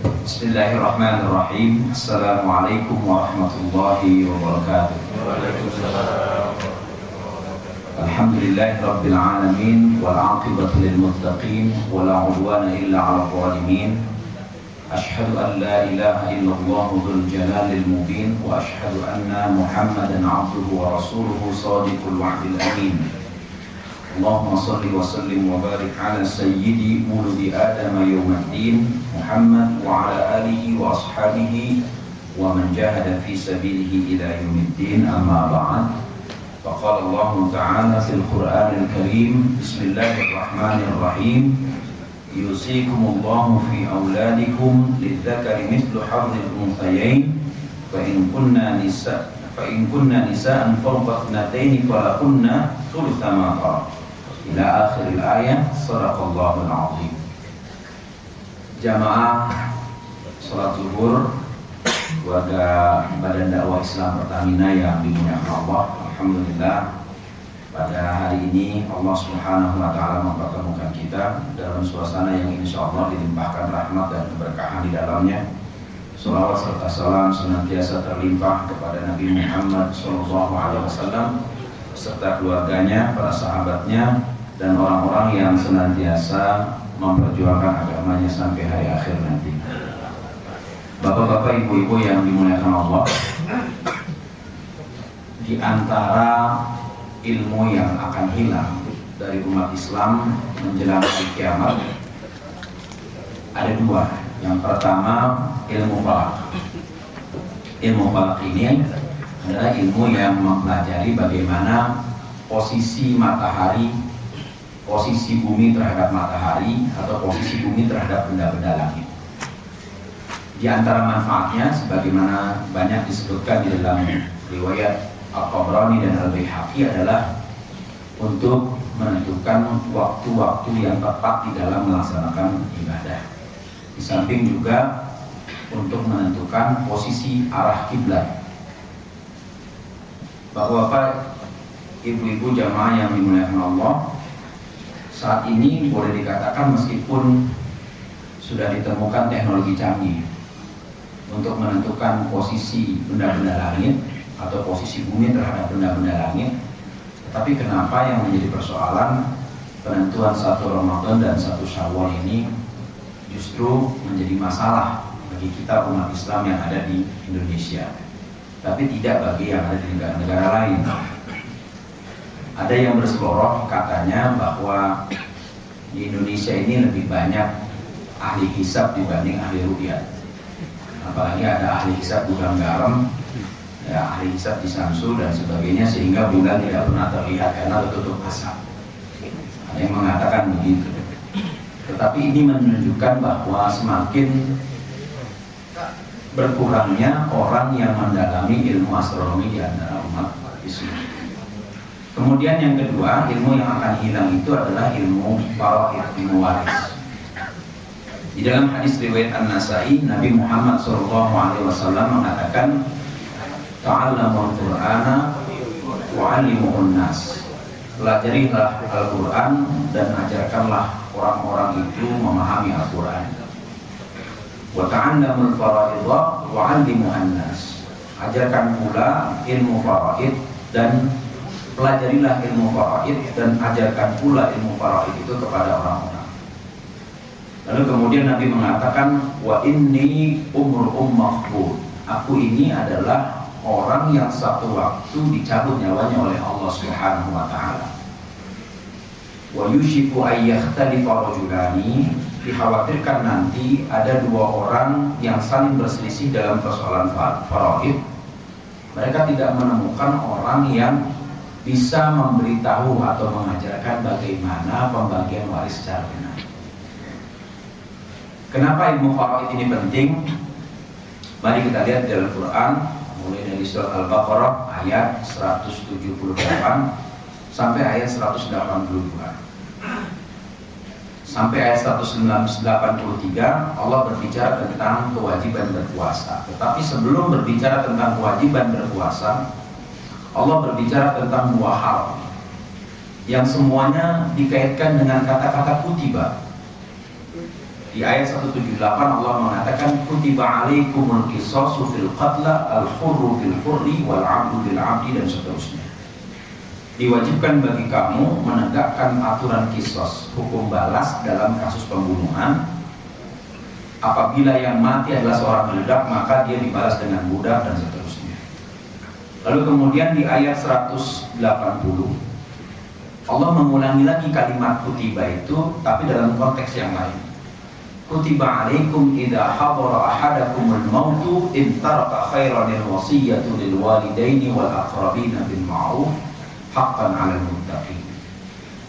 Bismillahirrahmanirrahim. Assalamualaikum warahmatullahi wabarakatuh. Alhamdulillahi rabbil alamin wal 'aqibatu lil muttaqin wala 'udwana illa 'alal zalimin. Asyhadu an la ilaha illallah dzul jalalil mubin wa asyhadu anna Muhammadan 'abduhu wa rasuluhu shadiqul wa'dil amin. Allahumma salli wa sallim wa barik ala sayyidi muludi Adam yawmaddin Muhammad wa ala alihi wa ashabihi wa man jahada fi sabilihi ila yawmiddin, amma ba'd. Faqala Allah ta'ala fil Qur'anil Karim, Bismillahirrahmanirrahim, yusikumullahu fi auladikum lidzakari mithlu hadzil unthayain fa in kunna nisa'an fawqa ithnatayn falakunna thulutha ma tarak. Ila akhiril ayat. Shadaqallahul azim. Jamaah salat zuhur warga Badan Dakwah Islam Pertamina yang dimuliakan Allah, alhamdulillah pada hari ini Allah Subhanahu wa taala mempertemukan kita dalam suasana yang insyaallah dilimpahkan rahmat dan keberkahan di dalamnya. Shalawat serta salam senantiasa terlimpah kepada Nabi Muhammad SAW beserta keluarganya, para sahabatnya, dan orang-orang yang senantiasa memperjuangkan agamanya sampai hari akhir nanti. Bapak-bapak, ibu-ibu yang dimuliakan Allah, di antara ilmu yang akan hilang dari umat Islam menjelang hari kiamat ada dua. Yang pertama, ilmu falak. Ilmu falak ini adalah ilmu yang mempelajari bagaimana posisi matahari, posisi bumi terhadap matahari, atau posisi bumi terhadap benda-benda langit. Di antara manfaatnya, sebagaimana banyak disebutkan di dalam riwayat Al-Tabrani dan Al-Baihaqi, adalah untuk menentukan waktu-waktu yang tepat di dalam melaksanakan ibadah. Di samping juga untuk menentukan posisi arah kiblat. Bapak-bapak, ibu-ibu jamaah yang dimuliakan Allah, saat ini boleh dikatakan meskipun sudah ditemukan teknologi canggih untuk menentukan posisi benda-benda langit atau posisi bumi terhadap benda-benda langit, tetapi kenapa yang menjadi persoalan penentuan 1 Ramadan dan 1 Syawal ini justru menjadi masalah bagi kita umat Islam yang ada di Indonesia, tapi tidak bagi yang ada di negara-negara lain. Ada yang berseloroh katanya bahwa di Indonesia ini lebih banyak ahli hisab dibanding ahli ruqyah. Apalagi ada ahli hisab gudang garam, ya, ahli hisab di Samsu dan sebagainya, sehingga bulan tidak pernah terlihat karena tertutup asap. Ada yang mengatakan begitu. Tetapi ini menunjukkan bahwa semakin berkurangnya orang yang mendalami ilmu astronomi di antara umat Islam. Kemudian yang kedua, ilmu yang akan hilang itu adalah ilmu faraid, ilmu waris. Di dalam hadis riwayat An-Nasa'i, Nabi Muhammad SAW mengatakan, ta'allamul Qur'ana wa'allimuhun nas. Pelajarilah Al-Quran dan ajarkanlah orang-orang itu memahami Al-Quran. Wa ta'allamul faraidha wa'allimuhun nas. Ajarkan pula ilmu faraid dan pelajarilah ilmu faraid dan ajarkan pula ilmu faraid itu kepada orang-orang. Lalu kemudian Nabi mengatakan, wa inni umru'um maghfur. Aku ini adalah orang yang satu waktu dicabut nyawanya oleh Allah Subhanahu wa taala. Wa yushiku ayyakhtalifa rajulani. Dikhawatirkan nanti ada dua orang yang saling berselisih dalam persoalan faraid. Mereka tidak menemukan orang yang bisa memberitahu atau mengajarkan bagaimana pembagian waris secara benar. Kenapa ilmu faraid ini penting? Mari kita lihat dalam Quran, mulai dari surat Al-Baqarah ayat 178 sampai ayat 182. Sampai ayat 183 Allah berbicara tentang kewajiban berpuasa. Tetapi sebelum berbicara tentang kewajiban berpuasa, Allah berbicara tentang dua hal yang semuanya dikaitkan dengan kata-kata kutiba. Di ayat 178 Allah mengatakan kutiba alaikumul qisasu fil qatla al-hurru bil hurri wal 'abdu bil 'abdi, dan seterusnya. Diwajibkan bagi kamu menegakkan aturan qisas, hukum balas dalam kasus pembunuhan. Apabila yang mati adalah seorang budak, maka dia dibalas dengan budak, dan seterusnya. Lalu kemudian di ayat 180 Allah mengulangi lagi kalimat kutiba itu, tapi dalam konteks yang lain. Kutiba alaikum idza hadara ahadakumul mautu in taraka khairan al-wasiyatu lil walidaini wal aqrabina bil ma'ruf haqqan 'alal muttaqin.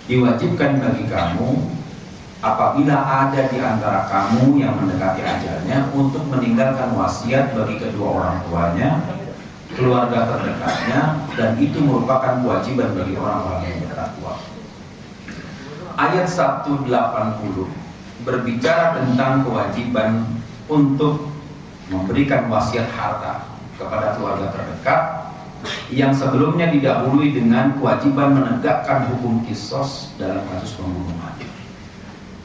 Diwajibkan bagi kamu apabila ada di antara kamu yang mendekati ajalnya untuk meninggalkan wasiat bagi kedua orang tuanya, keluarga terdekatnya, dan itu merupakan kewajiban bagi orang-orang yang bertakwa. Ayat 180 berbicara tentang kewajiban untuk memberikan wasiat harta kepada keluarga terdekat yang sebelumnya didahului dengan kewajiban menegakkan hukum qisas dalam kasus pembunuhan.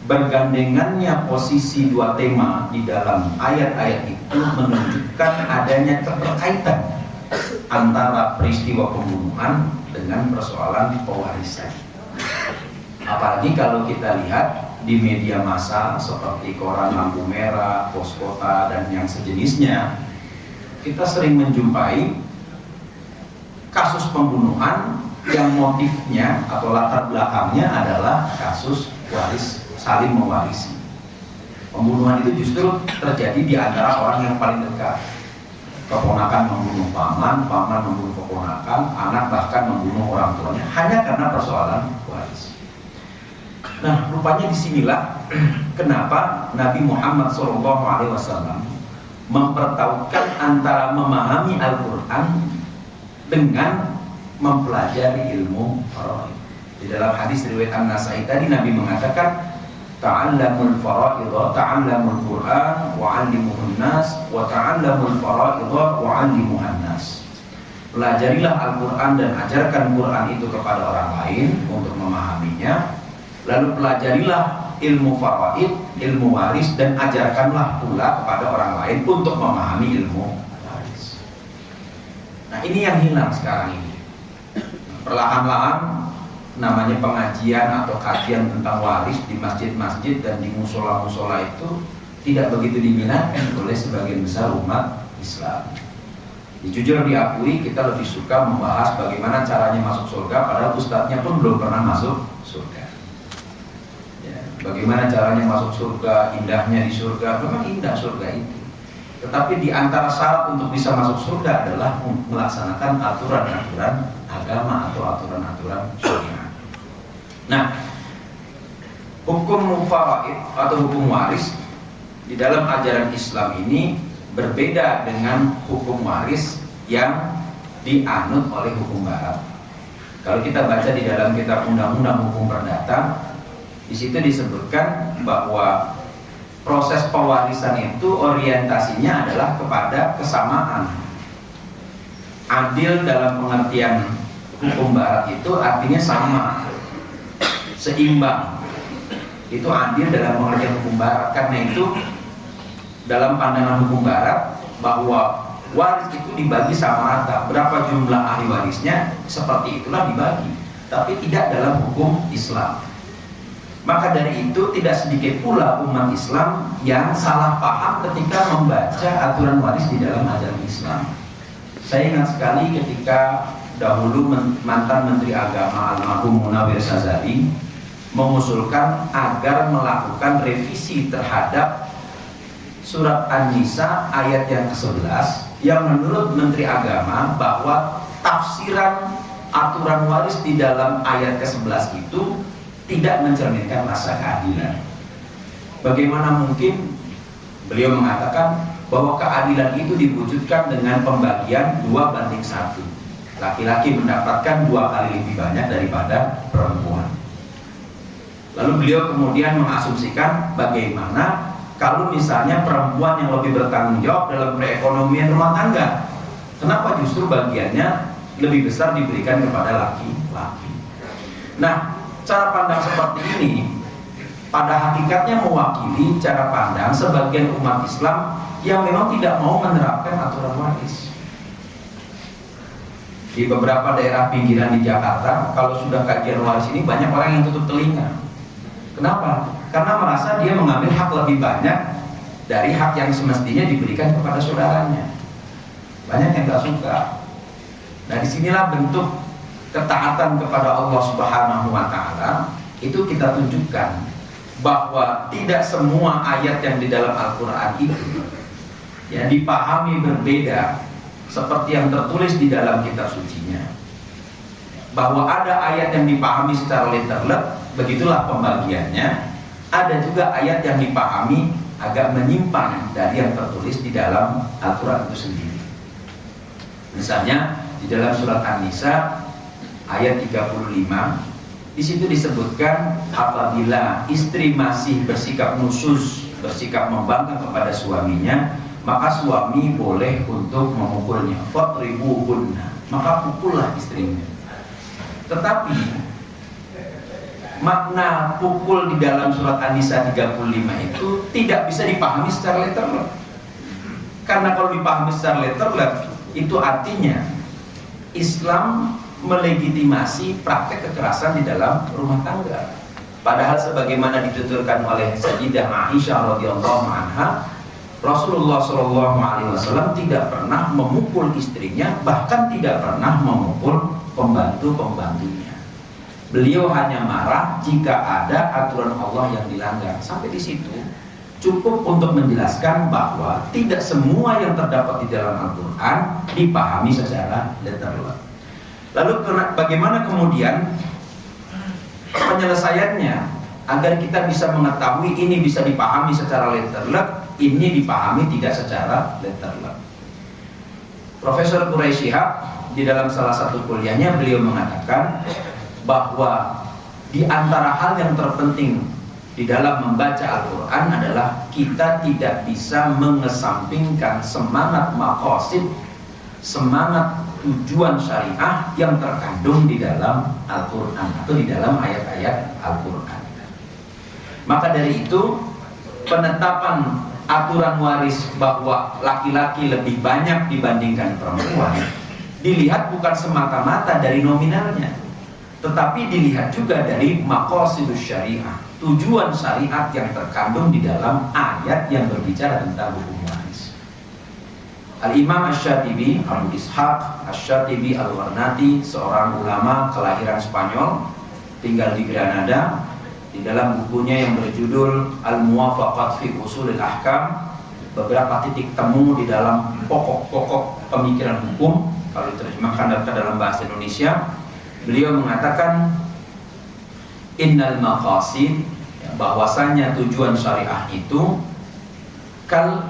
Bergandengannya posisi dua tema di dalam ayat-ayat itu menunjukkan adanya keterkaitan antara peristiwa pembunuhan dengan persoalan pewarisan. Apalagi kalau kita lihat di media massa seperti koran lampu merah, pos kota, dan yang sejenisnya, kita sering menjumpai kasus pembunuhan yang motifnya atau latar belakangnya adalah kasus waris, saling mewarisi. Pembunuhan itu justru terjadi di antara orang yang paling dekat. Keponakan membunuh paman, paman membunuh keponakan, anak bahkan membunuh orang tuanya hanya karena persoalan waris. Nah, rupanya disinilah kenapa Nabi Muhammad SAW mempertautkan antara memahami Al-Quran dengan mempelajari ilmu faraid. Di dalam hadis riwayat An-Nasai tadi Nabi mengatakan, ta'allamul faraidha, ta'allamul Qur'an wa 'allimuhun nas, wa ta'allamul faraidha wa 'allimuhan nas. Pelajarilah Al-Quran dan ajarkan Quran itu kepada orang lain untuk memahaminya. Lalu pelajarilah ilmu faraid, ilmu waris, dan ajarkanlah pula kepada orang lain untuk memahami ilmu waris. Nah, ini yang hilang sekarang ini. Perlahan-lahan namanya pengajian atau kajian tentang waris di masjid-masjid dan di musola-musola itu tidak begitu diminati oleh sebagian besar umat Islam. Jujur diakui, kita lebih suka membahas bagaimana caranya masuk surga, padahal ustadznya pun belum pernah masuk surga. Bagaimana caranya masuk surga, indahnya di surga, memang indah surga itu. Tetapi di antara syarat untuk bisa masuk surga adalah melaksanakan aturan-aturan agama atau aturan-aturan syariat. Nah, hukum faraid atau hukum waris di dalam ajaran Islam ini berbeda dengan hukum waris yang dianut oleh hukum barat. Kalau kita baca di dalam kitab Undang-Undang Hukum Perdata, di situ disebutkan bahwa proses pewarisan itu orientasinya adalah kepada kesamaan. Adil dalam pengertian hukum barat itu artinya sama, seimbang. Itu adil dalam pengertian hukum barat. Karena itu dalam pandangan hukum barat bahwa waris itu dibagi sama rata. Berapa jumlah ahli warisnya, seperti itulah dibagi. Tapi tidak dalam hukum Islam. Maka dari itu tidak sedikit pula umat Islam yang salah paham ketika membaca aturan waris di dalam ajaran Islam. Saya ingat sekali ketika dahulu mantan Menteri Agama almarhum Munawir Sazali mengusulkan agar melakukan revisi terhadap surat An-Nisa ayat yang ke-11 yang menurut Menteri Agama bahwa tafsiran aturan waris di dalam ayat ke-11 itu tidak mencerminkan rasa keadilan. Bagaimana mungkin beliau mengatakan bahwa keadilan itu diwujudkan dengan pembagian 2:1. Laki-laki mendapatkan 2 kali lebih banyak daripada perempuan. Lalu beliau kemudian mengasumsikan bagaimana kalau misalnya perempuan yang lebih bertanggung jawab dalam perekonomian rumah tangga, kenapa justru bagiannya lebih besar diberikan kepada laki-laki. Nah, cara pandang seperti ini pada hakikatnya mewakili cara pandang sebagian umat Islam yang memang tidak mau menerapkan aturan waris. Di beberapa daerah pinggiran di Jakarta, kalau sudah kajian waris ini banyak orang yang tutup telinga. Kenapa? Karena merasa dia mengambil hak lebih banyak dari hak yang semestinya diberikan kepada saudaranya. Banyak yang gak suka. Nah, disinilah bentuk ketaatan kepada Allah Subhanahu wa Ta'ala itu kita tunjukkan bahwa tidak semua ayat yang di dalam Al-Quran itu ya dipahami berbeda seperti yang tertulis di dalam kitab sucinya. Bahwa ada ayat yang dipahami secara literal, begitulah pembagiannya. Ada juga ayat yang dipahami agak menyimpang dari yang tertulis di dalam Al-Quran itu sendiri. Misalnya di dalam surat An-Nisa ayat 35, di situ disebutkan apabila istri masih bersikap nusyuz, bersikap membangkang kepada suaminya, maka suami boleh untuk memukulnya. Fatribuhunna, maka pukullah istrinya. Tetapi makna pukul di dalam surat An-Nisa 35 itu tidak bisa dipahami secara literal. Karena kalau dipahami secara literal, itu artinya Islam melegitimasi praktek kekerasan di dalam rumah tangga. Padahal sebagaimana dituturkan oleh Sayyidah Aisyah radhiyallahu anha, Rasulullah SAW tidak pernah memukul istrinya, bahkan tidak pernah memukul pembantu-pembantunya. Beliau hanya marah jika ada aturan Allah yang dilanggar. Sampai di situ cukup untuk menjelaskan bahwa tidak semua yang terdapat di dalam Al-Quran dipahami secara literal. Lalu bagaimana kemudian penyelesaiannya agar kita bisa mengetahui ini bisa dipahami secara literal, ini dipahami tidak secara literal. Profesor Quraish Shihab di dalam salah satu kuliahnya beliau mengatakan bahwa di antara hal yang terpenting di dalam membaca Al-Quran adalah kita tidak bisa mengesampingkan semangat maqasid, semangat tujuan syariah yang terkandung di dalam Al-Quran atau di dalam ayat-ayat Al-Quran. Maka dari itu penetapan aturan waris bahwa laki-laki lebih banyak dibandingkan perempuan dilihat bukan semata-mata dari nominalnya, tetapi dilihat juga dari maqasidus syariah, tujuan syariat yang terkandung di dalam ayat yang berbicara tentang hukum waris. Al-Imam Asy-Syatibi, Abu Ishaq Asy-Syatibi Al-Warnati, seorang ulama kelahiran Spanyol, tinggal di Granada, di dalam bukunya yang berjudul Al-Muwafaqat fi Ushulil Ahkam, beberapa titik temu di dalam pokok-pokok pemikiran hukum, kalau diterjemahkan dalam bahasa Indonesia, beliau mengatakan innal maqasid, bahwasanya tujuan syariah itu kal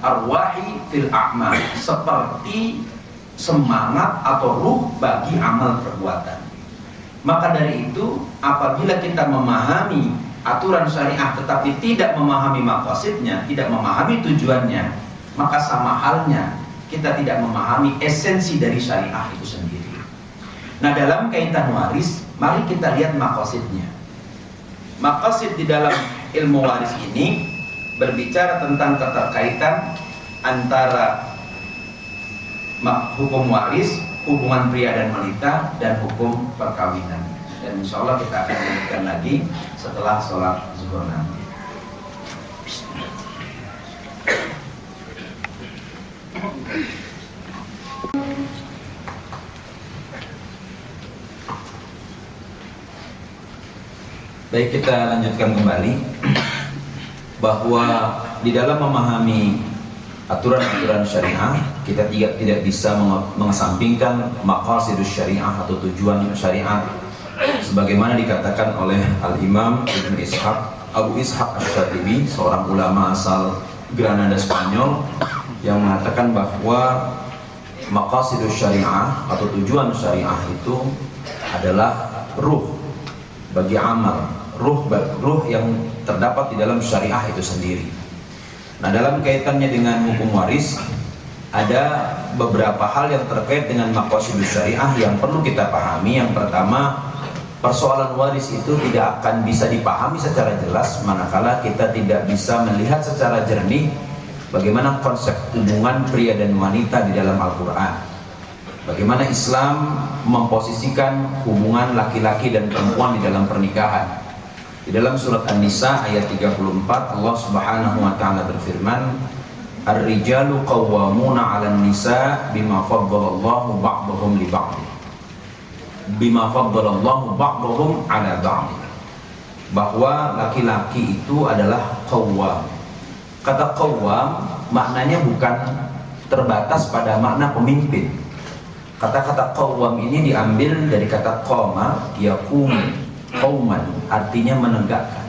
arwahi fil a'mal, seperti semangat atau ruh bagi amal perbuatan. Maka dari itu apabila kita memahami aturan syariah tetapi tidak memahami maqasidnya, tidak memahami tujuannya, maka sama halnya kita tidak memahami esensi dari syariah itu sendiri. Nah, dalam kaitan waris, mari kita lihat maqasidnya. Maqasid di dalam ilmu waris ini berbicara tentang keterkaitan antara hukum waris, hubungan pria dan wanita, dan hukum perkawinan. Dan insya Allah kita akan lanjutkan lagi setelah sholat zuhur nanti. Baik, kita lanjutkan kembali bahwa di dalam memahami aturan-aturan syariah kita tidak bisa mengesampingkan maqasidus syariah atau tujuan syariat sebagaimana dikatakan oleh Al-Imam Ibnu Ishaq Abu Ishaq Asy-Syatibi, seorang ulama asal Granada Spanyol, yang mengatakan bahwa maqasidus syariah atau tujuan syariah itu adalah ruh bagi amal, ruh yang terdapat di dalam syariah itu sendiri. Nah, dalam kaitannya dengan hukum waris ada beberapa hal yang terkait dengan maqasidus syariah yang perlu kita pahami. Yang pertama, persoalan waris itu tidak akan bisa dipahami secara jelas manakala kita tidak bisa melihat secara jernih bagaimana konsep hubungan pria dan wanita di dalam Al-Quran. Bagaimana Islam memposisikan hubungan laki-laki dan perempuan di dalam pernikahan. Di dalam surat An-Nisa ayat 34 Allah Subhanahu wa taala berfirman, "Ar-rijalu qawwamuna 'alan nisa bima faddalallahu ba'dahum li ba'd." Bima faddalallahu ba'dahum 'ala ba'd. Bahwa laki-laki itu adalah qawwam. Kata qawwam maknanya bukan terbatas pada makna pemimpin. Kata-kata qawwam ini diambil dari kata qama, yaqumu, qauman, artinya menegakkan.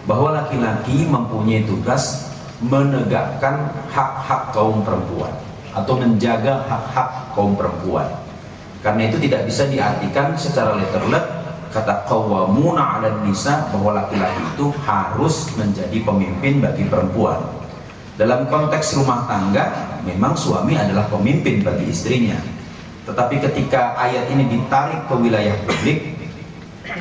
Bahwa laki-laki mempunyai tugas menegakkan hak-hak kaum perempuan atau menjaga hak-hak kaum perempuan. Karena itu tidak bisa diartikan secara letterlet kata qawwamuna 'alan nisa bahwa laki-laki itu harus menjadi pemimpin bagi perempuan. Dalam konteks rumah tangga memang suami adalah pemimpin bagi istrinya. Tetapi ketika ayat ini ditarik ke wilayah publik,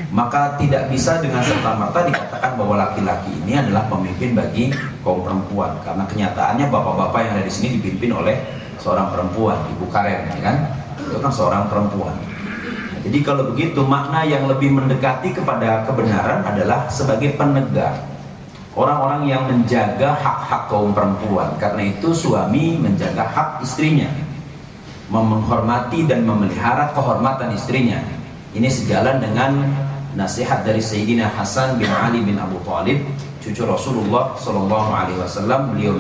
maka tidak bisa dengan serta-merta dikatakan bahwa laki-laki ini adalah pemimpin bagi kaum perempuan. Karena kenyataannya bapak-bapak yang ada di sini dipimpin oleh seorang perempuan, Ibu Karen, ya kan? Itu kan seorang perempuan. Jadi kalau begitu makna yang lebih mendekati kepada kebenaran adalah sebagai penegak, orang-orang yang menjaga hak-hak kaum perempuan. Karena itu suami menjaga hak istrinya, menghormati dan memelihara kehormatan istrinya. Ini sejalan dengan nasihat dari Sayyidina Hasan bin Ali bin Abu Thalib, cucu Rasulullah Sallallahu Alaihi Wasallam. Beliau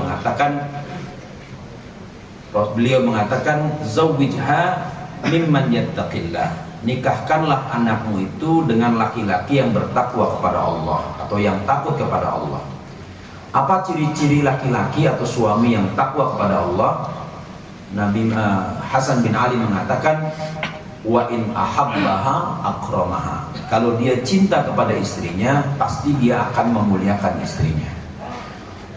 mengatakan, zawwijha mimman yattaqillah. Nikahkanlah anakmu itu dengan laki-laki yang bertakwa kepada Allah atau yang takut kepada Allah. Apa ciri-ciri laki-laki atau suami yang takwa kepada Allah? Nabi Hasan bin Ali mengatakan, wa in ahabbaha akramaha. Kalau dia cinta kepada istrinya, pasti dia akan memuliakan istrinya.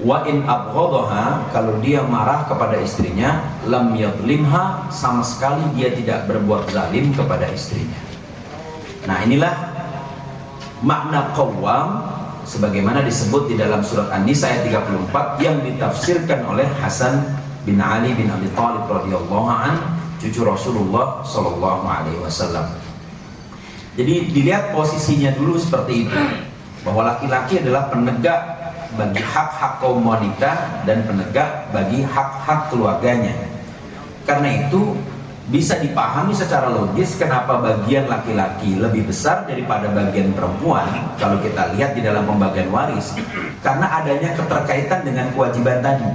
Wa in abghadaha, kalau dia marah kepada istrinya, lam yadlimha, sama sekali dia tidak berbuat zalim kepada istrinya. Nah, inilah makna qawwam sebagaimana disebut di dalam surat An-Nisa ayat 34 yang ditafsirkan oleh Hasan bin Ali bin Abi Thalib radhiyallahu an, cucu Rasulullah sallallahu alaihi wasallam. Jadi dilihat posisinya dulu seperti itu, bahwa laki-laki adalah penegak bagi hak-hak kaum wanita dan penegak bagi hak-hak keluarganya. Karena itu bisa dipahami secara logis kenapa bagian laki-laki lebih besar daripada bagian perempuan kalau kita lihat di dalam pembagian waris, karena adanya keterkaitan dengan kewajiban tadi.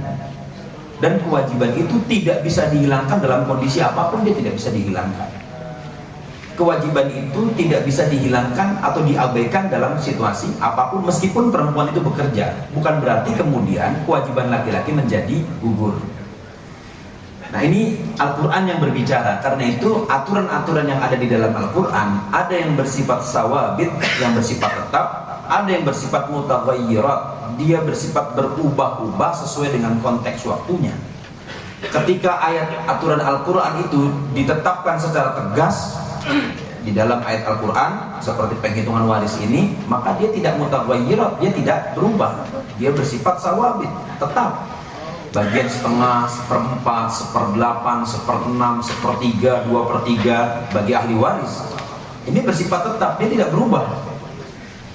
Dan kewajiban itu tidak bisa dihilangkan dalam kondisi apapun, dia tidak bisa dihilangkan. Kewajiban itu tidak bisa dihilangkan atau diabaikan dalam situasi apapun, meskipun perempuan itu bekerja. Bukan berarti kemudian kewajiban laki-laki menjadi gugur. Nah, ini Al-Quran yang berbicara. Karena itu aturan-aturan yang ada di dalam Al-Quran, ada yang bersifat sawabit, yang bersifat tetap, ada yang bersifat mutaghayyirat, dia bersifat berubah-ubah sesuai dengan konteks waktunya. Ketika ayat aturan Al-Quran itu ditetapkan secara tegas di dalam ayat Al-Quran seperti penghitungan waris ini, maka dia tidak mutaghayyirat, dia tidak berubah, dia bersifat sawabit, tetap. Bagian setengah, seperempat, seperdelapan, seperenam, sepertiga, 2/3 bagi ahli waris, ini bersifat tetap, dia tidak berubah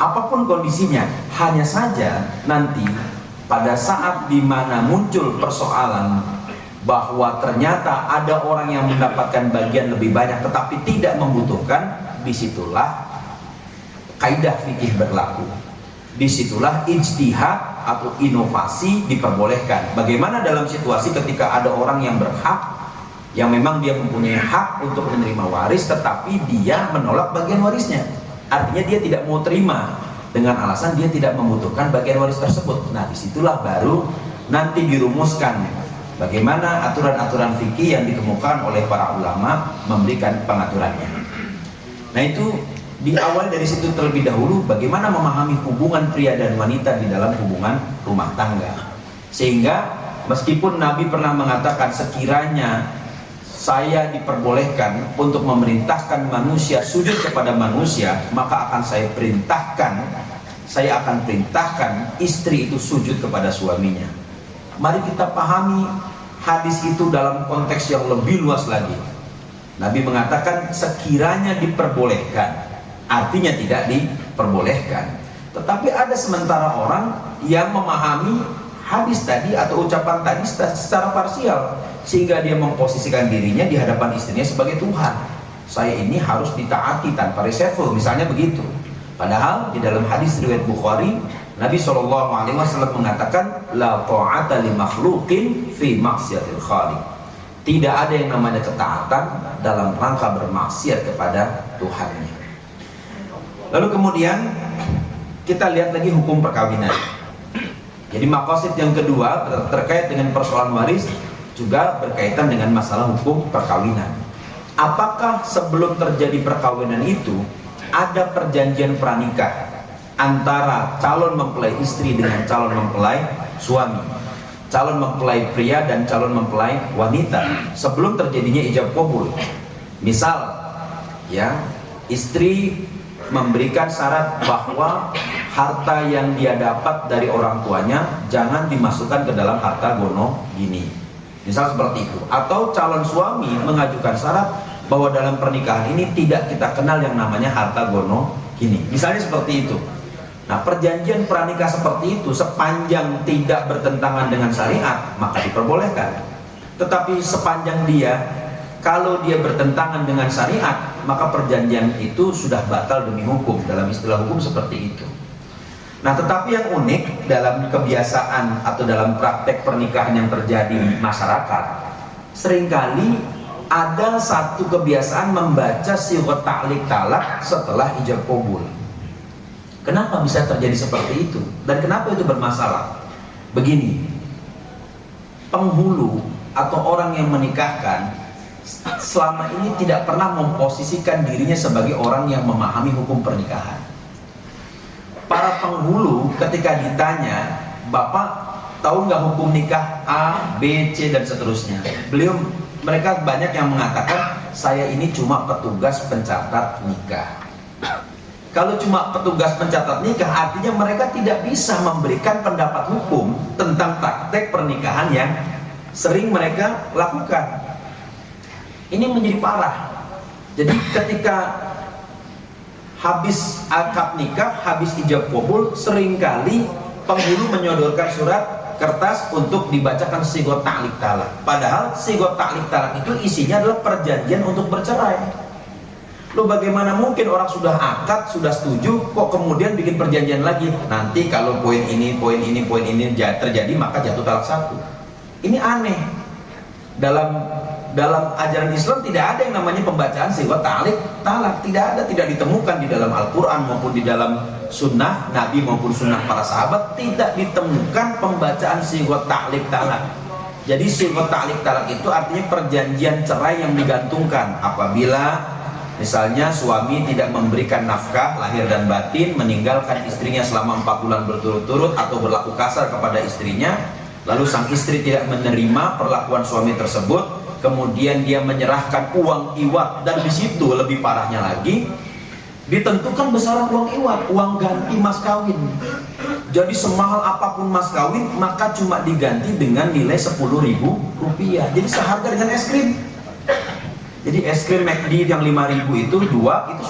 apapun kondisinya. Hanya saja nanti pada saat dimana muncul persoalan bahwa ternyata ada orang yang mendapatkan bagian lebih banyak tetapi tidak membutuhkan, disitulah kaidah fikih berlaku, disitulah ijtihad atau inovasi diperbolehkan. Bagaimana dalam situasi ketika ada orang yang berhak, yang memang dia mempunyai hak untuk menerima waris tetapi dia menolak bagian warisnya, artinya dia tidak mau terima dengan alasan dia tidak membutuhkan bagian waris tersebut. Nah, disitulah baru nanti dirumuskan bagaimana aturan-aturan fikih yang dikemukakan oleh para ulama memberikan pengaturannya. Nah, itu diawali dari situ terlebih dahulu, bagaimana memahami hubungan pria dan wanita di dalam hubungan rumah tangga. Sehingga meskipun Nabi pernah mengatakan sekiranya saya diperbolehkan untuk memerintahkan manusia sujud kepada manusia, maka akan saya akan perintahkan istri itu sujud kepada suaminya. Mari kita pahami hadis itu dalam konteks yang lebih luas lagi. Nabi mengatakan sekiranya diperbolehkan, artinya tidak diperbolehkan. Tetapi ada sementara orang yang memahami hadis tadi atau ucapan tadi secara parsial, sehingga dia memposisikan dirinya di hadapan istrinya sebagai Tuhan. Saya ini harus ditaati tanpa reserve, misalnya begitu. Padahal di dalam hadis riwayat Bukhari, Nabi SAW mengatakan la ta'ata li makhluqin fi maksiatil khaliq. Tidak ada yang namanya ketaatan dalam rangka bermaksiat kepada Tuhannya. Lalu kemudian kita lihat lagi hukum perkawinan. Jadi maqasid yang kedua terkait dengan persoalan waris juga berkaitan dengan masalah hukum perkawinan. Apakah sebelum terjadi perkawinan itu ada perjanjian pranikah antara calon mempelai istri dengan calon mempelai suami, calon mempelai pria dan calon mempelai wanita sebelum terjadinya ijab qabul? Misal ya, istri memberikan syarat bahwa harta yang dia dapat dari orang tuanya jangan dimasukkan ke dalam harta gono gini, misal seperti itu. Atau calon suami mengajukan syarat bahwa dalam pernikahan ini tidak kita kenal yang namanya harta gono gini, misalnya seperti itu. Nah, perjanjian pranikah seperti itu sepanjang tidak bertentangan dengan syariat maka diperbolehkan. Tetapi sepanjang kalau dia bertentangan dengan syariat, maka perjanjian itu sudah batal demi hukum. Dalam istilah hukum seperti itu. Nah, tetapi yang unik dalam kebiasaan atau dalam praktek pernikahan yang terjadi di masyarakat, seringkali ada satu kebiasaan membaca sighat ta'liq talak setelah ijab qabul. Kenapa bisa terjadi seperti itu? Dan kenapa itu bermasalah? Begini, penghulu atau orang yang menikahkan selama ini tidak pernah memposisikan dirinya sebagai orang yang memahami hukum pernikahan. Para penghulu ketika ditanya, Bapak tahu nggak hukum nikah A, B, C dan seterusnya, mereka banyak yang mengatakan saya ini cuma petugas pencatat nikah. Kalau cuma petugas pencatat nikah, artinya mereka tidak bisa memberikan pendapat hukum tentang praktek pernikahan yang sering mereka lakukan. Ini menjadi parah. Jadi ketika habis akad nikah, habis ijab qabul, seringkali penghulu menyodorkan surat kertas untuk dibacakan sighat ta'liq talak. Padahal sighat ta'liq talak itu isinya adalah perjanjian untuk bercerai. Loh, bagaimana mungkin orang sudah akad, sudah setuju, kok kemudian bikin perjanjian lagi? Nanti kalau poin ini terjadi maka jatuh talak satu. Ini aneh. Dalam ajaran Islam tidak ada yang namanya pembacaan sighat ta'liq talak. Tidak ditemukan di dalam Al-Quran maupun di dalam sunnah Nabi maupun sunnah para sahabat. Tidak ditemukan pembacaan sighat ta'liq talak. Jadi sighat ta'liq talak itu artinya perjanjian cerai yang digantungkan apabila misalnya suami tidak memberikan nafkah lahir dan batin, meninggalkan istrinya selama 4 bulan berturut-turut atau berlaku kasar kepada istrinya, lalu sang istri tidak menerima perlakuan suami tersebut, kemudian dia menyerahkan uang iwat, dan di situ lebih parahnya lagi ditentukan besaran uang iwat, uang ganti mas kawin. Jadi semahal apapun mas kawin maka cuma diganti dengan nilai Rp10.000. Jadi seharga dengan es krim. Jadi es krim McD yang 5.000 itu 2 itu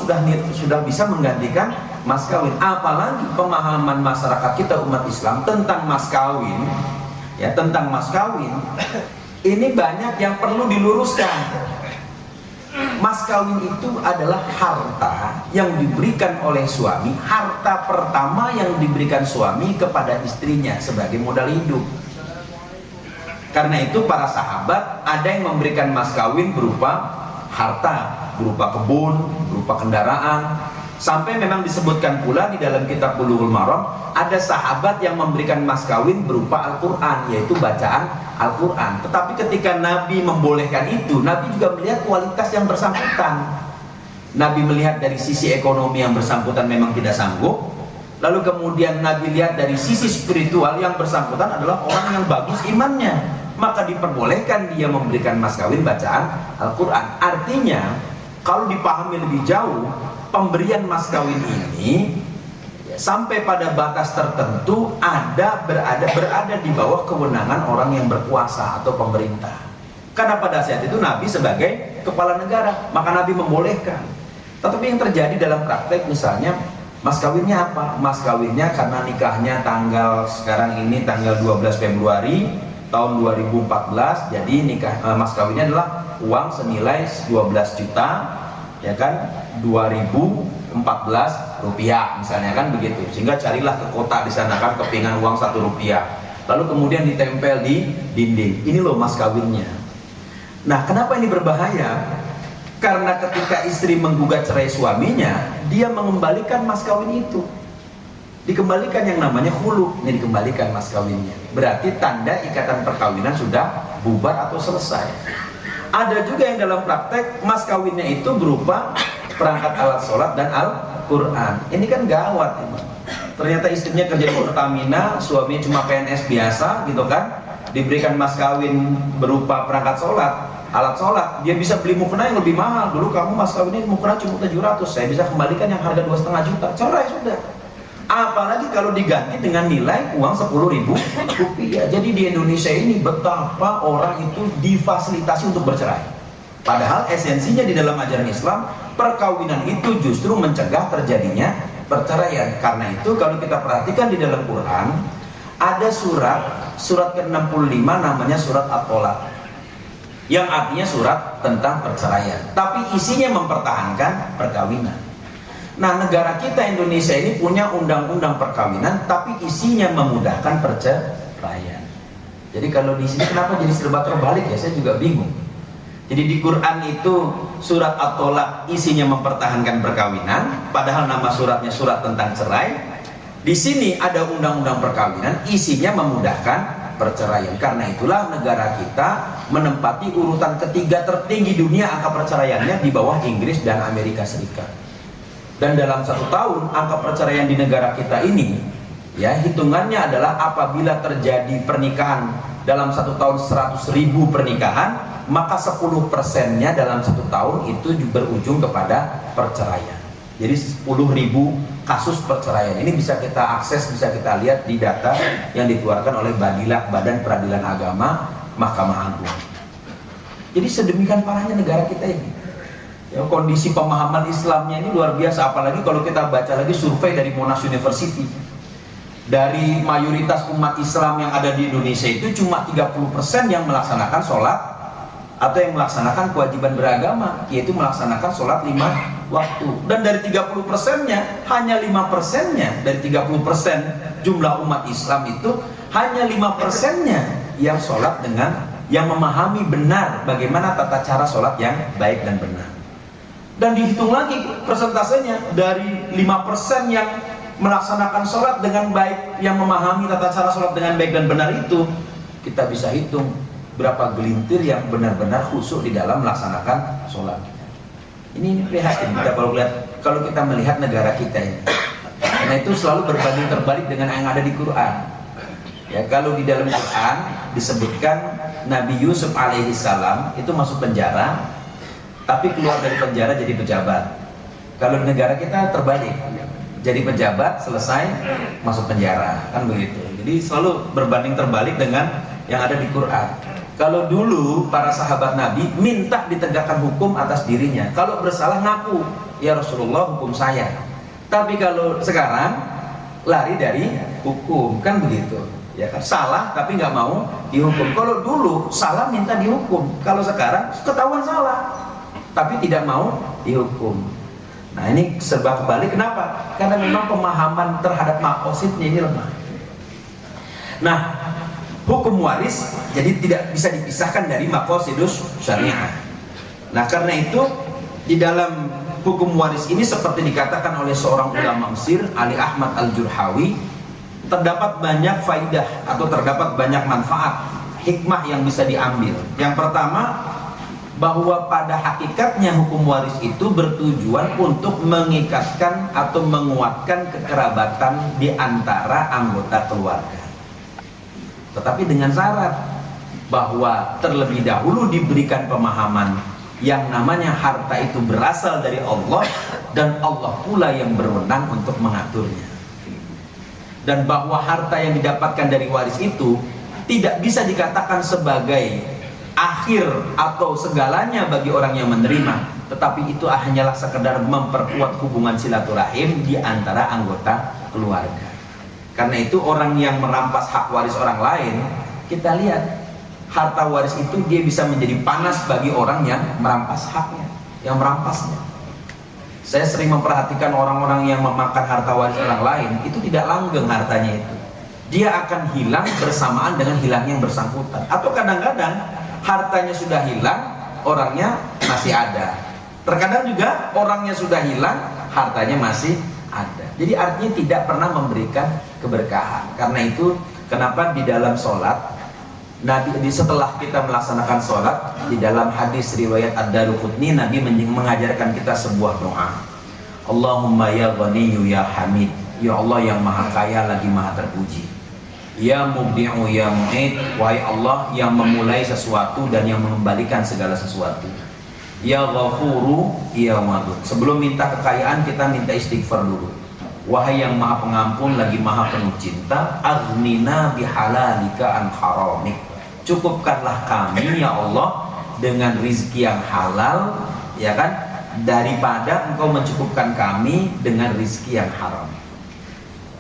sudah bisa menggantikan mas kawin. Apalagi pemahaman masyarakat kita umat Islam tentang mas kawin, ya, tentang mas kawin ini banyak yang perlu diluruskan. Mas kawin itu adalah harta yang diberikan oleh suami, harta pertama yang diberikan suami kepada istrinya sebagai modal hidup. Karena itu para sahabat ada yang memberikan mas kawin berupa harta, berupa kebun, berupa kendaraan. Sampai memang disebutkan pula di dalam kitab Bulughul Maram, ada sahabat yang memberikan mas kawin berupa Al-Quran, yaitu bacaan Al-Quran. Tetapi ketika Nabi membolehkan itu, Nabi juga melihat kualitas yang bersangkutan. Nabi melihat dari sisi ekonomi yang bersangkutan memang tidak sanggup. Lalu kemudian Nabi lihat dari sisi spiritual yang bersangkutan adalah orang yang bagus imannya. maka diperbolehkan dia memberikan mas kawin bacaan Al-Quran. Artinya kalau dipahami lebih jauh, pemberian mas kawin ini sampai pada batas tertentu berada di bawah kewenangan orang yang berkuasa atau pemerintah. Karena pada saat itu Nabi sebagai kepala negara, maka Nabi membolehkan. Tetapi yang terjadi dalam praktek, misalnya mas kawinnya apa? Mas kawinnya karena nikahnya sekarang ini tanggal 12 Februari tahun 2014, jadi nikah mas kawinnya adalah uang senilai 12 juta, ya kan, 2014 rupiah misalnya, kan begitu. Sehingga carilah ke kota di sana kan, kepingan uang 1 rupiah, lalu kemudian ditempel di dinding, ini loh mas kawinnya. Nah, kenapa ini berbahaya? Karena ketika istri menggugat cerai suaminya, dia mengembalikan mas kawin itu, dikembalikan, yang namanya khulu, ini dikembalikan mas kawinnya. Berarti tanda ikatan perkawinan sudah bubar atau selesai. Ada juga yang dalam praktek mas kawinnya itu berupa perangkat alat sholat dan Al-Quran. Ini kan gawat ini. Ternyata istrinya kerja di Pertamina, suaminya cuma PNS biasa gitu kan, diberikan mas kawin berupa perangkat sholat, alat sholat, dia bisa beli mukena yang lebih mahal. Dulu kamu mas kawinnya mukena cuma 700, saya bisa kembalikan yang harga 2,5 juta, cerai sudah. Apalagi kalau diganti dengan nilai uang 10.000 rupiah. Jadi di Indonesia ini betapa orang itu difasilitasi untuk bercerai. Padahal esensinya di dalam ajaran Islam, perkawinan itu justru mencegah terjadinya perceraian. Karena itu kalau kita perhatikan di dalam Quran, ada surat ke-65 namanya surat At-Tolaq, yang artinya surat tentang perceraian, tapi isinya mempertahankan perkawinan. Nah, negara kita Indonesia ini punya undang-undang perkawinan, tapi isinya memudahkan perceraian. Jadi kalau di sini kenapa jadi serba terbalik ya? Saya juga bingung. Jadi di Quran itu surat At-Tolaq isinya mempertahankan perkawinan, padahal nama suratnya surat tentang cerai. Di sini ada undang-undang perkawinan, isinya memudahkan perceraian. Karena itulah negara kita menempati urutan ketiga tertinggi dunia angka perceraiannya, di bawah Inggris dan Amerika Serikat. Dan dalam 1 tahun angka perceraian di negara kita ini, ya, hitungannya adalah apabila terjadi pernikahan dalam 1 tahun 100.000 pernikahan, maka 10%-nya dalam 1 tahun itu berujung kepada perceraian. Jadi 10.000 kasus perceraian ini bisa kita akses, bisa kita lihat di data yang dikeluarkan oleh Badilah, Badan Peradilan Agama Mahkamah Agung. Jadi sedemikian parahnya negara kita ini. Ya, kondisi pemahaman Islamnya ini luar biasa. Apalagi kalau kita baca lagi survei dari Monash University, dari mayoritas umat Islam yang ada di Indonesia itu cuma 30% yang melaksanakan sholat atau yang melaksanakan kewajiban beragama, yaitu melaksanakan sholat 5 waktu. Dan dari 30%-nya, hanya 5%-nya, dari 30% jumlah umat Islam itu hanya 5%-nya yang sholat dengan, yang memahami benar bagaimana tata cara sholat yang baik dan benar. Dan dihitung lagi persentasenya, dari 5% yang melaksanakan sholat dengan baik, yang memahami tata cara sholat dengan baik dan benar itu, kita bisa hitung berapa gelintir yang benar-benar khusyuk di dalam melaksanakan sholat. Ini prihatin kita kalau kita melihat negara kita ini. Karena itu selalu berbanding terbalik dengan yang ada di Quran. Ya, kalau di dalam Quran disebutkan Nabi Yusuf alaihissalam itu masuk penjara, tapi keluar dari penjara jadi pejabat. Kalau di negara kita terbalik, jadi pejabat selesai masuk penjara, kan begitu. Jadi selalu berbanding terbalik dengan yang ada di Quran. Kalau dulu para sahabat Nabi minta ditegakkan hukum atas dirinya, kalau bersalah ngaku, ya Rasulullah hukum saya. Tapi kalau sekarang lari dari hukum, kan begitu. Ya kan, salah tapi nggak mau dihukum. Kalau dulu salah minta dihukum, kalau sekarang ketahuan salah tapi tidak mau dihukum. Nah, ini serba kebalik. Kenapa? Karena memang pemahaman terhadap maqasidnya ini lemah. Nah, hukum waris jadi tidak bisa dipisahkan dari maqasidus syariah. Nah, karena itu di dalam hukum waris ini seperti dikatakan oleh seorang ulama Mesir, Ali Ahmad Al-Jurhawi, terdapat banyak faidah atau terdapat banyak manfaat, hikmah yang bisa diambil. Yang pertama, bahwa pada hakikatnya hukum waris itu bertujuan untuk mengikatkan atau menguatkan kekerabatan di antara anggota keluarga. Tetapi dengan syarat, bahwa terlebih dahulu diberikan pemahaman yang namanya harta itu berasal dari Allah dan Allah pula yang berwenang untuk mengaturnya. Dan bahwa harta yang didapatkan dari waris itu tidak bisa dikatakan sebagai akhir atau segalanya bagi orang yang menerima, tetapi itu hanyalah sekedar memperkuat hubungan silaturahim di antara anggota keluarga. Karena itu orang yang merampas hak waris orang lain, kita lihat harta waris itu dia bisa menjadi panas bagi orang yang merampas haknya, yang merampasnya. Saya sering memperhatikan orang-orang yang memakan harta waris orang lain, itu tidak langgeng hartanya itu. Dia akan hilang bersamaan dengan hilangnya yang bersangkutan. Atau kadang-kadang hartanya sudah hilang, orangnya masih ada. Terkadang juga orangnya sudah hilang, hartanya masih ada. Jadi artinya tidak pernah memberikan keberkahan. Karena itu kenapa di dalam sholat, Nabi setelah kita melaksanakan sholat, di dalam hadis riwayat Ad-Daruqutni, Nabi mengajarkan kita sebuah doa. Allahumma ya ghaniyyu ya hamid, ya Allah yang maha kaya lagi maha terpuji. Ya mubdi'u ya mu'id, wahai Allah yang memulai sesuatu dan yang mengembalikan segala sesuatu. Ya ghafuru ya wadud. Sebelum minta kekayaan kita minta istighfar dulu. Wahai yang maha pengampun lagi maha penuh cinta, aghnina bihalalika an haramik. Cukupkanlah kami ya Allah dengan rizki yang halal, ya kan, daripada engkau mencukupkan kami dengan rizki yang haram.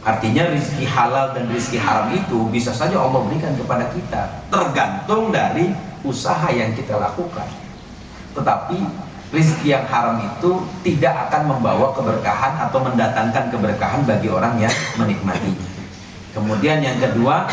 Artinya rizki halal dan rizki haram itu bisa saja Allah berikan kepada kita, tergantung dari usaha yang kita lakukan. Tetapi rizki yang haram itu tidak akan membawa keberkahan atau mendatangkan keberkahan bagi orang yang menikmatinya. Kemudian yang kedua,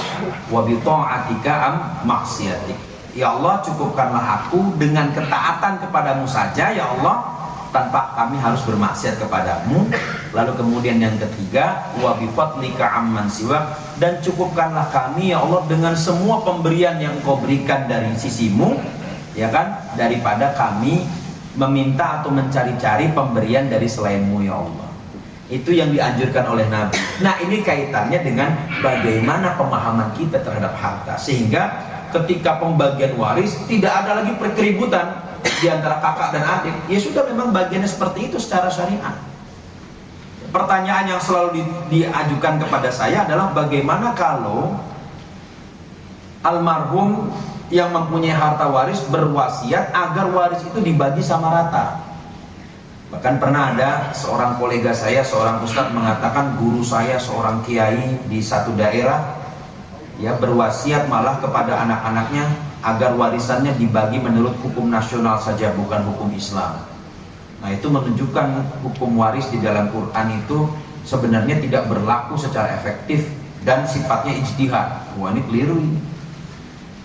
wa bi ta'atika am maksiatik. Ya Allah, cukupkanlah aku dengan ketaatan kepadamu saja ya Allah, tanpa kami harus bermaksiat kepadamu. Lalu kemudian yang ketiga, wa bi fadlika amman siwak, dan cukupkanlah kami ya Allah dengan semua pemberian yang Engkau berikan dari sisimu, ya kan, daripada kami meminta atau mencari-cari pemberian dari selainmu ya Allah. Itu yang dianjurkan oleh Nabi. Nah, ini kaitannya dengan bagaimana pemahaman kita terhadap harta, sehingga ketika pembagian waris tidak ada lagi perkeributan di antara kakak dan adik. Ya sudah, memang bagiannya seperti itu secara syariat. Pertanyaan yang selalu diajukan kepada saya adalah bagaimana kalau almarhum yang mempunyai harta waris berwasiat agar waris itu dibagi sama rata. Bahkan pernah ada seorang kolega saya, seorang ustadz mengatakan guru saya seorang kiai di satu daerah, ya, berwasiat malah kepada anak-anaknya agar warisannya dibagi menurut hukum nasional saja, bukan hukum Islam. Nah, itu menunjukkan hukum waris di dalam Quran itu sebenarnya tidak berlaku secara efektif dan sifatnya ijtihad. Wah, ini keliru ini.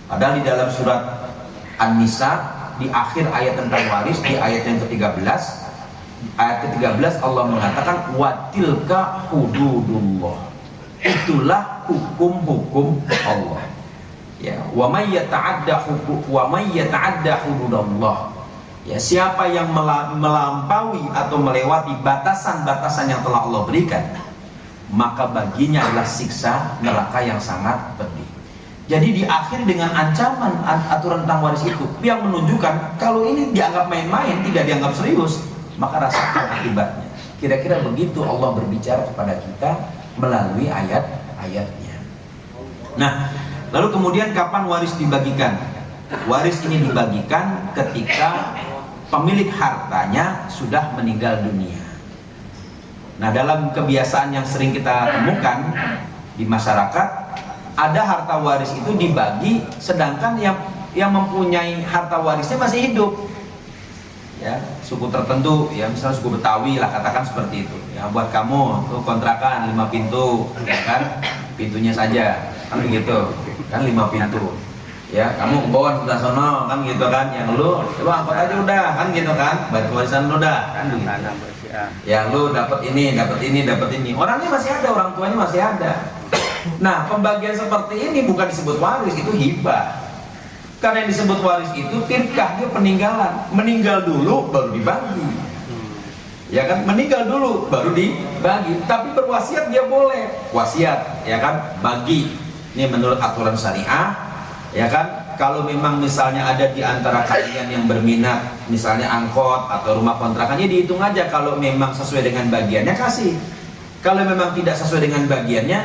Padahal di dalam surat An-Nisa di akhir ayat tentang waris, di ayat yang ke-13, ayat ke-13 Allah mengatakan watilka hududullah. Itulah hukum-hukum Allah. Ya, wa may yata'adda hududallah. Ya, siapa yang melampaui atau melewati batasan-batasan yang telah Allah berikan, maka baginya adalah siksa neraka yang sangat pedih. Jadi diakhiri dengan ancaman aturan tentang waris itu, yang menunjukkan kalau ini dianggap main-main, tidak dianggap serius, maka rasakan akibatnya. Kira-kira begitu Allah berbicara kepada kita melalui ayat-ayatnya. Nah, lalu kemudian kapan waris dibagikan? Waris ini dibagikan ketika pemilik hartanya sudah meninggal dunia. Nah, dalam kebiasaan yang sering kita temukan di masyarakat, ada harta waris itu dibagi, sedangkan yang mempunyai harta warisnya masih hidup. Ya, suku tertentu, ya misalnya suku Betawi lah, katakan seperti itu. Ya, buat kamu tuh kontrakan 5 pintu, ya kan, pintunya saja, kan begitu, kan 5 pintu. Ya, kamu kebawah sebelah sono, kan gitu kan. Yang lu coba angkot aja udah, kan gitu kan. Bagi warisan lu dah, kan begitu. Ya, lu dapat ini, dapat ini, dapat ini. Orangnya masih ada, orang tuanya masih ada. Nah, pembagian seperti ini bukan disebut waris, itu hibah. Karena yang disebut waris itu tirkah, dia peninggalan. Meninggal dulu baru dibagi. Ya kan, meninggal dulu baru dibagi. Tapi berwasiat dia boleh. Wasiat, ya kan, bagi. Ini menurut aturan syariah, ya kan, kalau memang misalnya ada di antara kalian yang berminat, misalnya angkot atau rumah kontrakannya, dihitung aja. Kalau memang sesuai dengan bagiannya, kasih. Kalau memang tidak sesuai dengan bagiannya,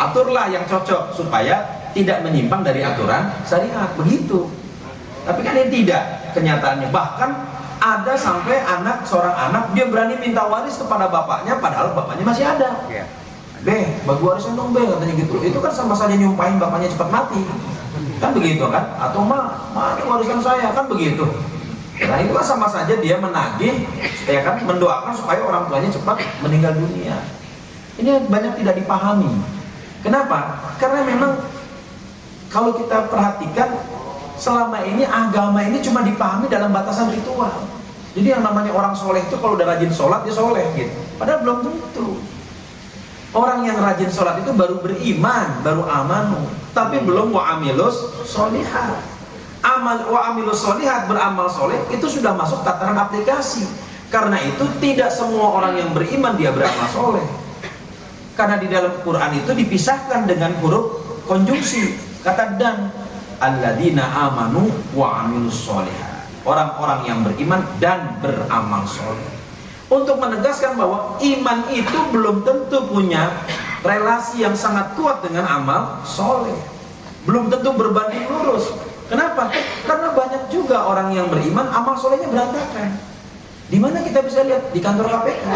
aturlah yang cocok supaya tidak menyimpang dari aturan syariat. Begitu. Tapi kan ini tidak kenyataannya. Bahkan ada sampai seorang anak dia berani minta waris kepada bapaknya padahal bapaknya masih ada. Bagi warisan dong katanya gitu. Itu kan sama saja nyumpahin bapaknya cepat mati. Kan begitu kan? Atau mana warisan saya, kan begitu. Nah itu kan sama saja dia menagih, ya kan, mendoakan supaya orang tuanya cepat meninggal dunia. Ini banyak tidak dipahami. Kenapa? Karena memang kalau kita perhatikan selama ini agama ini cuma dipahami dalam batasan ritual. Jadi yang namanya orang soleh itu kalau udah rajin sholat dia soleh gitu. Padahal belum tentu. Orang yang rajin sholat itu baru beriman, baru amanu, tapi belum wa'amilus sholihat. Wa'amilus sholihat, beramal soleh, itu sudah masuk tataran aplikasi. Karena itu tidak semua orang yang beriman dia beramal soleh. Karena di dalam Quran itu dipisahkan dengan huruf konjungsi, kata dan. Alladzina amanu wa'amilus sholihat. Orang-orang yang beriman dan beramal soleh. Untuk menegaskan bahwa iman itu belum tentu punya relasi yang sangat kuat dengan amal soleh. Belum tentu berbanding lurus. Kenapa? Karena banyak juga orang yang beriman amal solehnya berantakan. Di mana kita bisa lihat? Di kantor KPK.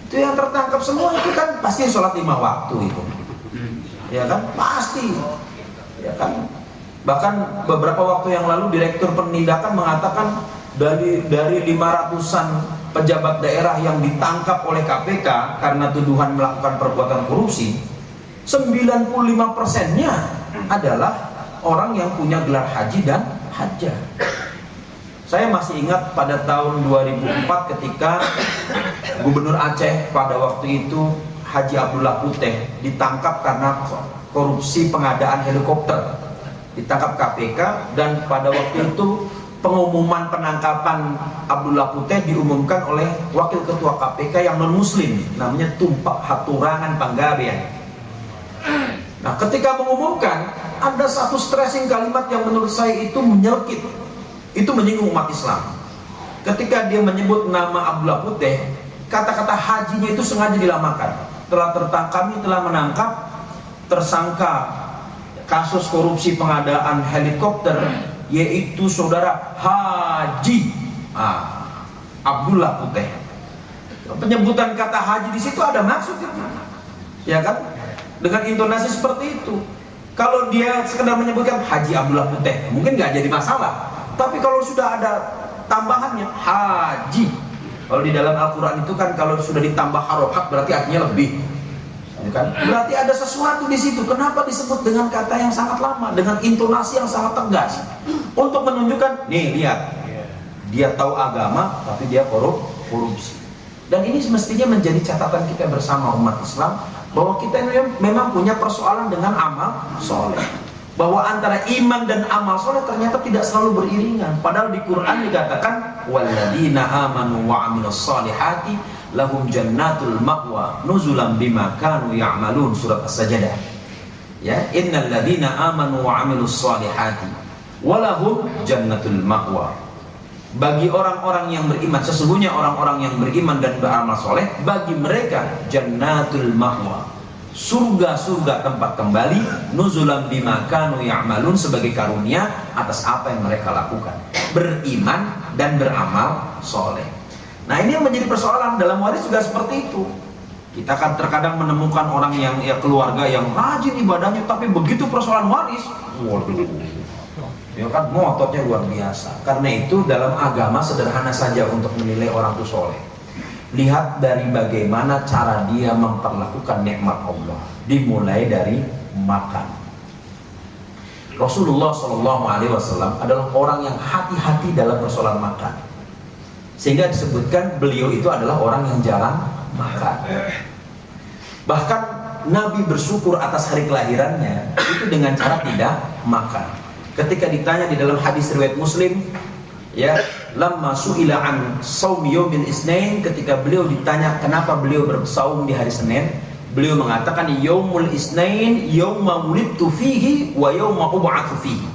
Itu yang tertangkap semua itu kan pasti sholat 5 waktu itu. Ya kan? Pasti. Ya kan? Bahkan beberapa waktu yang lalu Direktur Penindakan mengatakan dari 500-an pejabat daerah yang ditangkap oleh KPK karena tuduhan melakukan perbuatan korupsi, 95%-nya adalah orang yang punya gelar haji dan hajjah. Saya masih ingat pada tahun 2004 ketika Gubernur Aceh pada waktu itu Haji Abdullah Puteh ditangkap karena korupsi pengadaan helikopter. Ditangkap KPK dan pada waktu itu pengumuman penangkapan Abdullah Puteh diumumkan oleh Wakil Ketua KPK yang non-muslim, namanya Tumpak Haturangan Panggabean. Nah ketika mengumumkan, ada satu stressing kalimat yang menurut saya itu menyelkit, itu menyinggung umat Islam. Ketika dia menyebut nama Abdullah Puteh, kata-kata hajinya itu sengaja dilamakan. Kami telah menangkap tersangka kasus korupsi pengadaan helikopter, yaitu saudara Haji Abdullah Puteh. Penyebutan kata haji di situ ada maksud itu, ya kan? Dengan intonasi seperti itu. Kalau dia sekedar menyebutkan Haji Abdullah Puteh, mungkin nggak jadi masalah. Tapi kalau sudah ada tambahannya haji, kalau di dalam Al-Quran itu kan kalau sudah ditambah harokat berarti artinya lebih. Kan? Berarti ada sesuatu di situ. Kenapa disebut dengan kata yang sangat lama, dengan intonasi yang sangat tegas, untuk menunjukkan, nih lihat, dia tahu agama tapi dia korupsi. Dan ini semestinya menjadi catatan kita bersama umat Islam bahwa kita memang punya persoalan dengan amal soleh. Bahwa antara iman dan amal soleh ternyata tidak selalu beriringan. Padahal di Quran dikatakan, walladzina amanu wa amilus solihati lahum jannatul ma'wa nuzulan bima kanu ya'malun, surat As-Sajdah. Ya, innal ladzina amanu wa 'amilus solihati walahum jannatul ma'wa. Bagi orang-orang yang beriman, sesungguhnya orang-orang yang beriman dan beramal soleh, bagi mereka jannatul ma'wa, surga-surga tempat kembali, nuzulan bima kanu ya'malun, sebagai karunia atas apa yang mereka lakukan, beriman dan beramal soleh. Nah ini yang menjadi persoalan dalam waris juga seperti itu. Kita kan terkadang menemukan orang yang keluarga yang rajin ibadahnya, tapi begitu persoalan waris, waduh, ya kan ngototnya luar biasa. Karena itu dalam agama sederhana saja untuk menilai orang itu soleh. Lihat dari bagaimana cara dia memperlakukan nikmat Allah. Dimulai dari makan. Rasulullah SAW adalah orang yang hati-hati dalam persoalan makan. Sehingga disebutkan beliau itu adalah orang yang jarang makan. Bahkan Nabi bersyukur atas hari kelahirannya itu dengan cara tidak makan. Ketika ditanya di dalam hadis riwayat Muslim, ya, lamma su'ila an shaumi yaumil isnain, ketika beliau ditanya kenapa beliau bersaum di hari Senin, beliau mengatakan yaumul isnain yauma wulidtu fihi wa yauma ub'atsu fihi.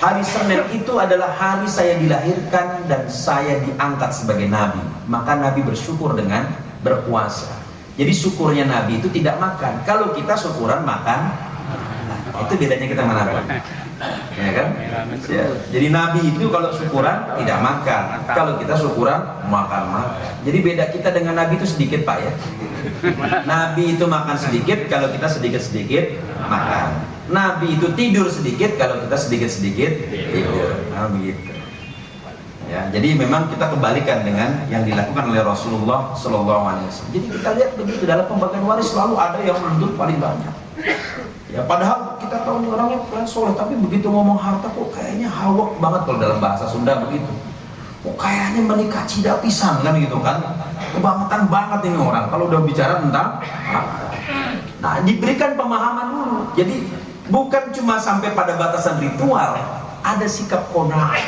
hari Senin itu adalah hari saya dilahirkan dan saya diangkat sebagai nabi. Maka Nabi bersyukur dengan berpuasa. Jadi syukurnya Nabi itu tidak makan. Kalau kita syukuran makan, itu bedanya kita mana Pak? Ya kan? Ya. Jadi Nabi itu kalau syukuran tidak makan. Kalau kita syukuran makan. Jadi beda kita dengan Nabi itu sedikit Pak ya. Nabi itu makan sedikit, kalau kita sedikit-sedikit makan. Nabi itu tidur sedikit, kalau kita sedikit-sedikit tidur. Nah, begitu. Ya, jadi memang kita kebalikan dengan yang dilakukan oleh Rasulullah SAW. Jadi kita lihat begitu, dalam pembagian waris selalu ada yang menuntut paling banyak. Ya, padahal kita tahu nih orangnya soleh, tapi begitu ngomong harta kok kayaknya hawak banget kalau dalam bahasa Sunda begitu. Kok kayaknya menikah cida pisang kan gitu kan? Kebangetan banget ini orang kalau udah bicara tentang harta. Nah, diberikan pemahaman dulu. Jadi bukan cuma sampai pada batasan ritual, ada sikap qanaah.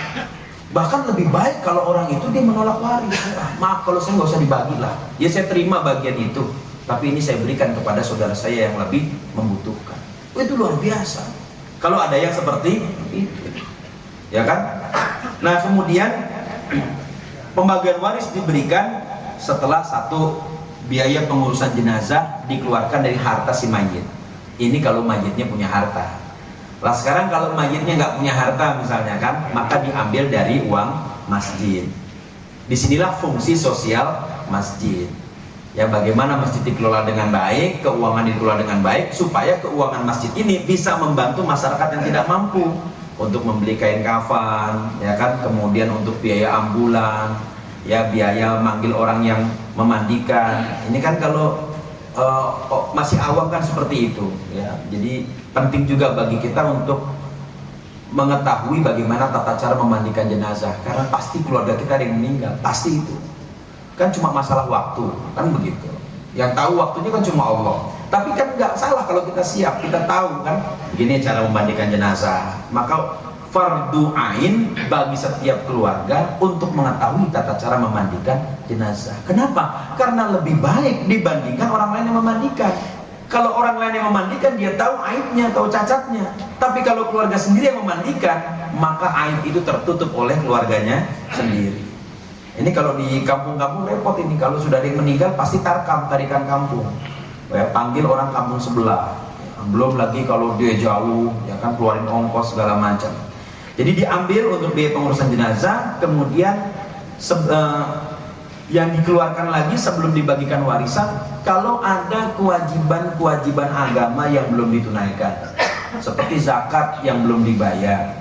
Bahkan lebih baik kalau orang itu dia menolak waris. Maaf kalau saya nggak usah dibagi lah. Ya saya terima bagian itu, tapi ini saya berikan kepada saudara saya yang lebih membutuhkan. Itu luar biasa. Kalau ada yang seperti itu, ya kan? Nah kemudian pembagian waris diberikan setelah satu biaya pengurusan jenazah dikeluarkan dari harta si mayit. Ini kalau mayitnya punya harta. Lah sekarang kalau mayitnya nggak punya harta misalnya kan, maka diambil dari uang masjid. Disinilah fungsi sosial masjid. Ya bagaimana masjid dikelola dengan baik, keuangan dikelola dengan baik, supaya keuangan masjid ini bisa membantu masyarakat yang tidak mampu untuk membeli kain kafan, ya kan, kemudian untuk biaya ambulan, ya biaya manggil orang yang memandikan. Ini kan kalau masih awam kan seperti itu, ya. Jadi penting juga bagi kita untuk mengetahui bagaimana tata cara memandikan jenazah, karena pasti keluarga kita ada yang meninggal, pasti itu. Kan cuma masalah waktu, kan begitu. Yang tahu waktunya kan cuma Allah. Tapi kan nggak salah kalau kita siap, kita tahu kan, begini cara memandikan jenazah. Maka fardu ain bagi setiap keluarga untuk mengetahui tata cara memandikan jenazah. Kenapa? Karena lebih baik dibandingkan orang lain yang memandikan. Kalau orang lain yang memandikan, dia tahu aibnya, tahu cacatnya. Tapi kalau keluarga sendiri yang memandikan, maka aib itu tertutup oleh keluarganya sendiri. Ini kalau di kampung-kampung repot ini. Kalau sudah ada yang meninggal, pasti tarikan kampung. Ya, panggil orang kampung sebelah. Belum lagi kalau dia jauh, ya kan, keluarin ongkos segala macam. Jadi diambil untuk biaya pengurusan jenazah, kemudian yang dikeluarkan lagi sebelum dibagikan warisan kalau ada kewajiban-kewajiban agama yang belum ditunaikan, seperti zakat yang belum dibayar.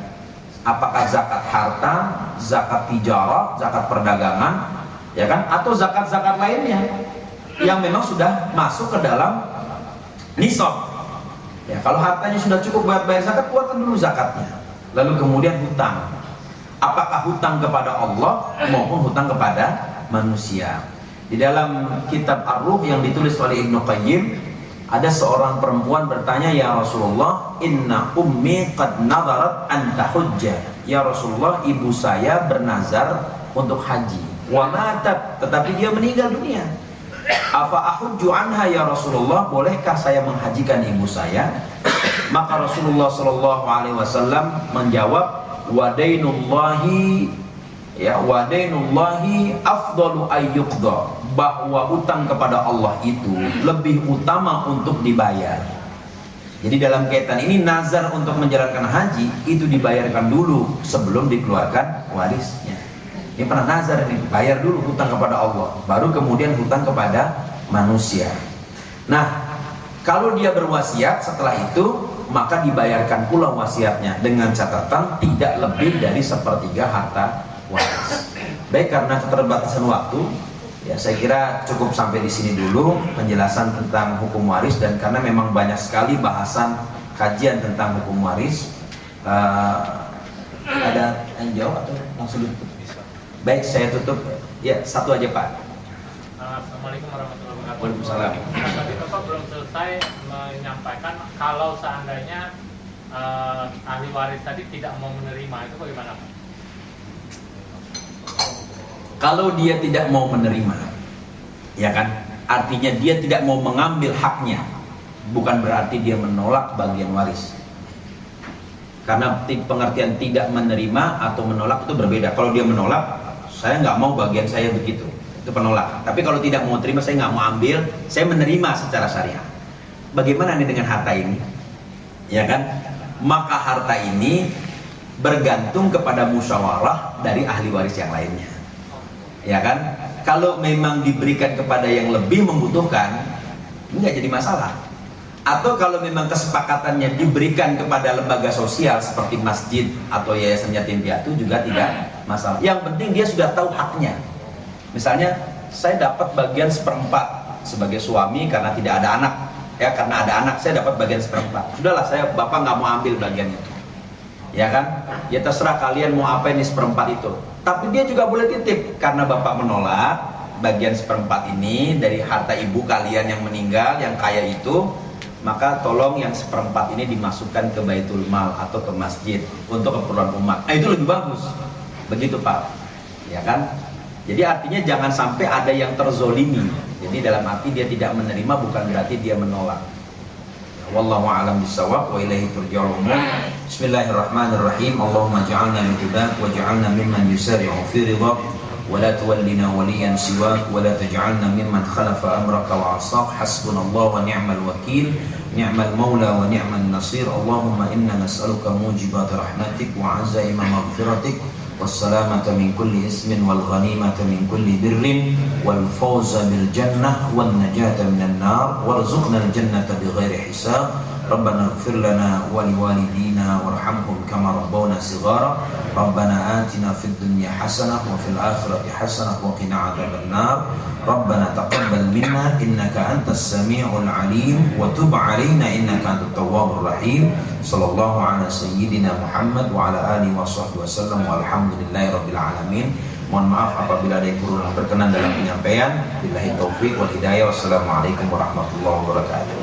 Apakah zakat harta, zakat tijarah, zakat perdagangan, ya kan, atau zakat-zakat lainnya yang memang sudah masuk ke dalam nisab. Ya, kalau hartanya sudah cukup buat bayar zakat, keluarkan dulu zakatnya. Lalu kemudian hutang. Apakah hutang kepada Allah maupun hutang kepada manusia. Di dalam kitab Ar-Ruh yang ditulis oleh Ibnu Qayyim, ada seorang perempuan bertanya, "Ya Rasulullah, inna ummi qad nadarat an tahujja." Ya Rasulullah, ibu saya bernazar untuk haji. Wa matat, tetapi dia meninggal dunia. Afa ahujju anha ya Rasulullah, bolehkah saya menghajikan ibu saya? Maka Rasulullah sallallahu alaihi wasallam menjawab, "Wadainullahi ya wadainullahi afdalu ayyuqda." Bahwa utang kepada Allah itu lebih utama untuk dibayar. Jadi dalam kaitan ini nazar untuk menjalankan haji itu dibayarkan dulu sebelum dikeluarkan warisnya. Ini pernah nazar ini, bayar dulu hutang kepada Allah, baru kemudian hutang kepada manusia. Nah, kalau dia berwasiat setelah itu, maka dibayarkan pula wasiatnya dengan catatan tidak lebih dari 1/3 harta waris. Baik, karena keterbatasan waktu, ya saya kira cukup sampai di sini dulu penjelasan tentang hukum waris, dan karena memang banyak sekali bahasan kajian tentang hukum waris. Ada yang jawab atau langsung ditutup? Baik, saya tutup. Ya, satu aja Pak. Assalamualaikum warahmatullahi wabarakatuh. Waalaikumsalam. Tadi Bapak belum selesai menyampaikan kalau seandainya ahli waris tadi tidak mau menerima, itu bagaimana Pak? Kalau dia tidak mau menerima, ya kan, artinya dia tidak mau mengambil haknya, bukan berarti dia menolak bagian waris. Karena pengertian tidak menerima atau menolak itu berbeda. Kalau dia menolak, saya nggak mau bagian saya begitu, itu penolak. Tapi kalau tidak mau terima, saya nggak mau ambil, saya menerima secara syariah. Bagaimana nih dengan harta ini? Ya kan? Maka harta ini bergantung kepada musyawarah dari ahli waris yang lainnya. Ya kan? Kalau memang diberikan kepada yang lebih membutuhkan, ini nggak jadi masalah. Atau kalau memang kesepakatannya diberikan kepada lembaga sosial seperti masjid atau yayasan yatim piatu juga tidak masalah. Yang penting dia sudah tahu haknya. Misalnya saya dapat bagian 1/4 sebagai suami karena tidak ada anak, ya karena ada anak saya dapat bagian 1/4. Sudahlah, saya bapak nggak mau ambil bagian itu, ya kan? Ya terserah kalian mau apa ini 1/4 itu. Tapi dia juga boleh titip karena bapak menolak bagian 1/4 ini dari harta ibu kalian yang meninggal yang kaya itu. Maka tolong yang 1/4 ini dimasukkan ke Baitul Mal atau ke masjid untuk keperluan umat. Nah, itu lebih bagus. Begitu Pak, ya kan? Jadi artinya jangan sampai ada yang terzolimi. Jadi dalam arti dia tidak menerima bukan berarti dia menolak. Wallahu a'lam bishawab wa ilaihi turja'ul umur. Bismillahirrahmanirrahim. Allahumma ja'alna min hudak wa ja'alna mimman yusari'u fi ridhak wa la tuwallina waliyan siwak wa la taj'alna mimman khalafa amraka wa 'asaq. Hasbunallahu wa ni'mal wakil, ni'mal maula wa ni'mal nasir. Allahumma inna nas'aluka mujibat rahmatik wa 'azaima maghfiratik والسلامة من كل اسم والغنيمة من كل بر والفوز بالجنة والنجاة من النار وارزقنا الجنة بغير حساب ربنا اغفر لنا ولوالدينا وارحمهم كما ربونا صغارا ربنا آتنا في الدنيا حسنة وفي الآخرة حسنة وقنا عذاب النار ربنا تقبل منا إنك أنت السميع العليم وتب علينا إنك أنت التواب الرحيم صلى الله على سيدنا محمد وعلى آله وصحبه وسلم والحمد لله رب العالمين. Mohon maaf apabila ada yang kurang berkenan dalam penyampaian. Billahi taufiq wal hidayah. Wassalamualaikum warahmatullahi wabarakatuh.